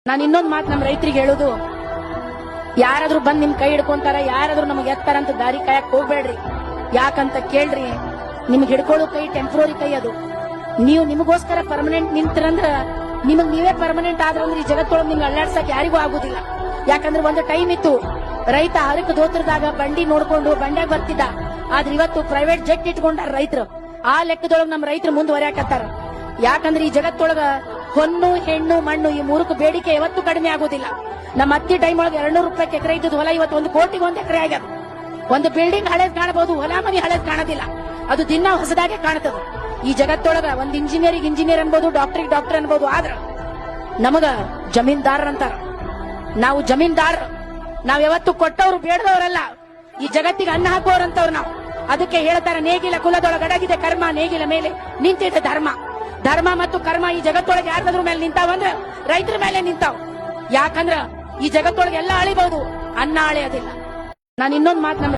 ನಾನು ಇನ್ನೊಂದು ಮಾತು ನಮ್ಮ ರೈತರಿಗೆ ಹೇಳೋದು, ಯಾರಾದ್ರೂ ಬಂದ್ ನಿಮ್ ಕೈ ಹಿಡ್ಕೊಂತಾರ, ಯಾರಾದ್ರೂ ನಮಗೆ ಎತ್ತಾರ ಅಂತ ದಾರಿ ಕಾಯಕ್ ಹೋಗ್ಬೇಡ್ರಿ. ಯಾಕಂತ ಕೇಳ್ರಿ, ನಿಮ್ಗೆ ಹಿಡ್ಕೊಳ್ಳೋ ಕೈ ಟೆಂಪ್ರರಿ ಕೈ ಅದು. ನೀವು ನಿಮಗೋಸ್ಕರ ಪರ್ಮನೆಂಟ್ ನಿಂತ್ರಂದ್ರ ನಿಮಗ್ ನೀವೇ ಪರ್ಮನೆಂಟ್ ಆದ್ರಂದ್ರೆ ಈ ಜಗತ್ತೊಳಗೆ ನಿಮ್ಗೆ ಅಲ್ಲಾಡ್ಸಕ್ ಯಾರಿಗೂ ಆಗುದಿಲ್ಲ. ಯಾಕಂದ್ರೆ ಒಂದು ಟೈಮ್ ಇತ್ತು, ರೈತ ಹರಕ ದೋತ್ರದಾಗ ಬಂಡಿ ನೋಡ್ಕೊಂಡು ಬಂಡ್ಯಾಗ ಬರ್ತಿದ್ದ. ಆದ್ರೆ ಇವತ್ತು ಪ್ರೈವೇಟ್ ಜೆಟ್ ಇಟ್ಕೊಂಡಾರ ರೈತರು. ಆ ಲೆಕ್ಕದೊಳಗೆ ನಮ್ಮ ರೈತರು ಮುಂದುವರ್ಯಾಕತ್ತಾರ. ಯಾಕಂದ್ರೆ ಈ ಜಗತ್ತೊಳಗ ಹೊನ್ನು ಹೆಣ್ಣು ಮಣ್ಣು ಈ ಮೂರಕ್ಕೂ ಬೇಡಿಕೆ ಯಾವತ್ತೂ ಕಡಿಮೆ ಆಗೋದಿಲ್ಲ. ನಮ್ಮ ಹತ್ತಿ ಟೈಮ್ ಒಳಗೆ 200 ರೂಪಾಯಿ ಎಕರೆ ಇದ್ದದ್ದು ಹೊಲ ಇವತ್ತು 1 ಕೋಟಿಗೆ 1 ಎಕರೆ ಆಗ್ಯದ. ಒಂದು ಬಿಲ್ಡಿಂಗ್ ಹಳೇದ್ ಕಾಣಬಹುದು, ಹೊಲ ಮನಿ ಹಳೇದ್ ಕಾಣೋದಿಲ್ಲ. ಅದು ದಿನ ಹೊಸದಾಗೆ ಕಾಣ್ತದ. ಈ ಜಗತ್ತೊಳಗ ಒಂದ್ ಇಂಜಿನಿಯರ್ ಅನ್ಬೋದು, ಡಾಕ್ಟರ್ ಅನ್ಬೋದು. ಆದ್ರ ನಮಗ ಜಮೀನ್ದಾರ್ ಅಂತಾರ. ನಾವು ಜಮೀನ್ದಾರ್, ನಾವ್ ಯಾವತ್ತು ಕೊಟ್ಟವ್ರು ಬೇಡದವರಲ್ಲ, ಈ ಜಗತ್ತಿಗೆ ಅನ್ನ ಹಾಕುವವರಂತವ್ರು ನಾವು. ಅದಕ್ಕೆ ಹೇಳ್ತಾರ, ನೇಗಿಲ ಕುಲದೊಳಗಡಗಿದೆ ಕರ್ಮ, ನೇಗಿಲ ಮೇಲೆ ನಿಂತಿದೆ ಧರ್ಮ. ಧರ್ಮ ಮತ್ತು ಕರ್ಮ ಈ ಜಗತ್ತೊಳಗೆ ಯಾರ್ದಾದ್ರ ಮೇಲೆ ನಿಂತಾವಂದ್ರ ರೈತರ ಮೇಲೆ ನಿಂತಾವ್. ಯಾಕಂದ್ರ ಈ ಜಗತ್ತೊಳಗೆ ಎಲ್ಲ ಅಳಿಬಹುದು, ಅನ್ನ ಅಳಿಯೋದಿಲ್ಲ. ನಾನು ಇನ್ನೊಂದು ಮಾತು